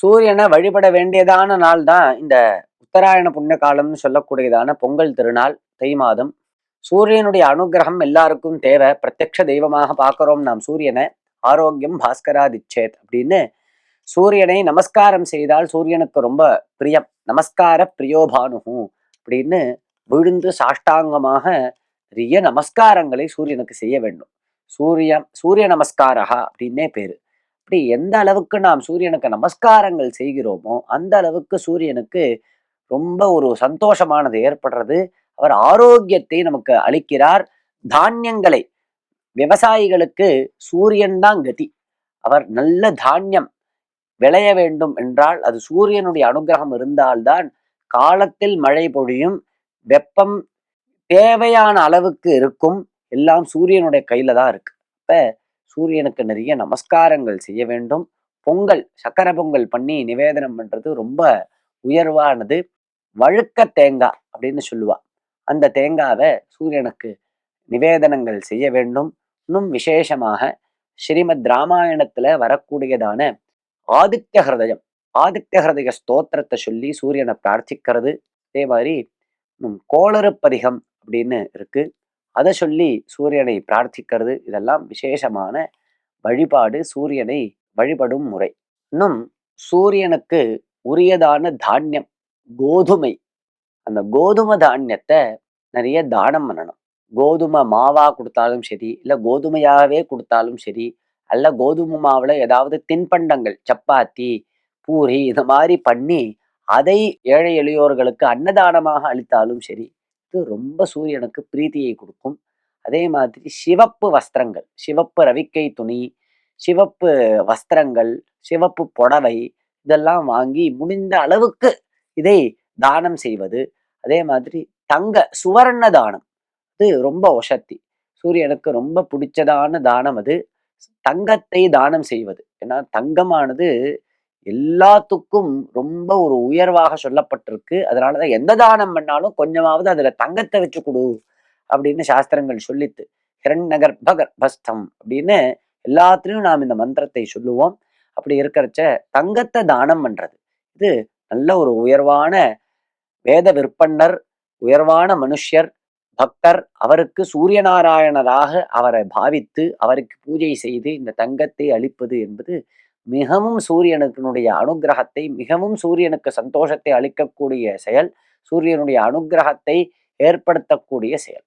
சூரியனை வழிபட வேண்டியதான நாள் தான் இந்த உத்தராயண புண்ணிய காலம்னு சொல்லக்கூடியதான பொங்கல் திருநாள், தை மாதம். சூரியனுடைய அனுகிரகம் எல்லாருக்கும் தேவை. பிரத்யக்ஷ தெய்வமாக பார்க்கிறோம் நாம் சூரியனை. ஆரோக்கியம் பாஸ்கராதிச்சேத் அப்படின்னு சூரியனை நமஸ்காரம் செய்தால் சூரியனுக்கு ரொம்ப பிரியம். நமஸ்கார பிரியோபானுகு அப்படின்னு விழுந்து சாஷ்டாங்கமாக நிறைய நமஸ்காரங்களை சூரியனுக்கு செய்ய வேண்டும். சூரிய நமஸ்காரா அப்படின்னே பேரு. அப்படி எந்த அளவுக்கு நாம் சூரியனுக்கு நமஸ்காரங்கள் செய்கிறோமோ அந்த அளவுக்கு சூரியனுக்கு ரொம்ப ஒரு சந்தோஷமானது ஏற்படுறது. அவர் ஆரோக்கியத்தை நமக்கு அளிக்கிறார். தானியங்களை விவசாயிகளுக்கு சூரியன் தான் கதி. அவர் நல்ல தானியம் விளைய வேண்டும் என்றால் அது சூரியனுடைய அனுகிரகம் இருந்தால்தான் காலத்தில் மழை பொழியும். வெப்பம் தேவையான அளவுக்கு இருக்கும். எல்லாம் சூரியனுடைய கையில தான் இருக்கு. அப்ப சூரியனுக்கு நிறைய நமஸ்காரங்கள் செய்ய வேண்டும். பொங்கல் சக்கரை பொங்கல் பண்ணி நிவேதனம் பண்றது ரொம்ப உயர்வானது. வழுக்க தேங்காய் அப்படின்னு சொல்லுவா. அந்த தேங்காவை சூரியனுக்கு நிவேதனங்கள் செய்ய வேண்டும். இன்னும் விசேஷமாக ஸ்ரீமத் ராமாயணத்துல வரக்கூடியதான ஆதித்ய ஹிருதயம், ஆதித்ய ஹிருதய ஸ்தோத்திரத்தை சொல்லி சூரியனை பிரார்த்திக்கிறது. அதே மாதிரி கோளறுப்பதிகம் அப்படின்னு இருக்கு. அதை சொல்லி சூரியனை பிரார்த்திக்கிறது. இதெல்லாம் விசேஷமான வழிபாடு, சூரியனை வழிபடும் முறை. இன்னும் சூரியனுக்கு உரியதான தானியம் கோதுமை. அந்த கோதுமை தானியத்தை நிறைய தானம் பண்ணணும். கோதுமை மாவா கொடுத்தாலும் சரி, இல்லை கோதுமையாகவே கொடுத்தாலும் சரி, அல்ல கோதுமை மாவுல ஏதாவது தின்பண்டங்கள் சப்பாத்தி பூரி இந்த மாதிரி பண்ணி அதை ஏழை எளியோர்களுக்கு அன்னதானமாக அளித்தாலும் சரி, இது ரொம்ப சூரியனுக்கு பிரீத்தியை கொடுக்கும். அதே மாதிரி சிவப்பு வஸ்திரங்கள், சிவப்பு ரவிக்கை துணி, சிவப்பு வஸ்திரங்கள், சிவப்பு புடவை இதெல்லாம் வாங்கி முடிந்த அளவுக்கு இதை தானம் செய்வது. அதே மாதிரி தங்க சுவர்ண தானம், இது ரொம்ப ஒசத்தி. சூரியனுக்கு ரொம்ப பிடிச்சதான தானம் அது. தங்கத்தை தானம் செய்வது. ஏன்னா தங்கமானது எல்லாத்துக்கும் ரொம்ப ஒரு உயர்வாக சொல்லப்பட்டிருக்கு. அதனாலதான் எந்த தானம் பண்ணாலும் கொஞ்சமாவது அதுல தங்கத்தை வச்சு கொடு அப்படின்னு சாஸ்திரங்கள் சொல்லித்து. ஹிரண்யகர்ப்ப கர்ப்பஸ்தம் அப்படின்னு எல்லாத்துலயும் நாம் இந்த மந்திரத்தை சொல்லுவோம். அப்படி இருக்கிறச்ச தங்கத்தை தானம் பண்றது இது நல்ல ஒரு உயர்வான வேத விற்பன்னர், உயர்வான மனுஷ்யர், பக்தர். அவருக்கு சூரியநாராயணராக அவரை பாவித்து அவருக்கு பூஜை செய்து இந்த தங்கத்தை அளிப்பது என்பது மிகவும் சூரியனுடைய அனுகிரகத்தை, மிகவும் சூரியனுக்கு சந்தோஷத்தை அளிக்கக்கூடிய செயல், சூரியனுடைய அனுகிரகத்தை ஏற்படுத்தக்கூடிய செயல்.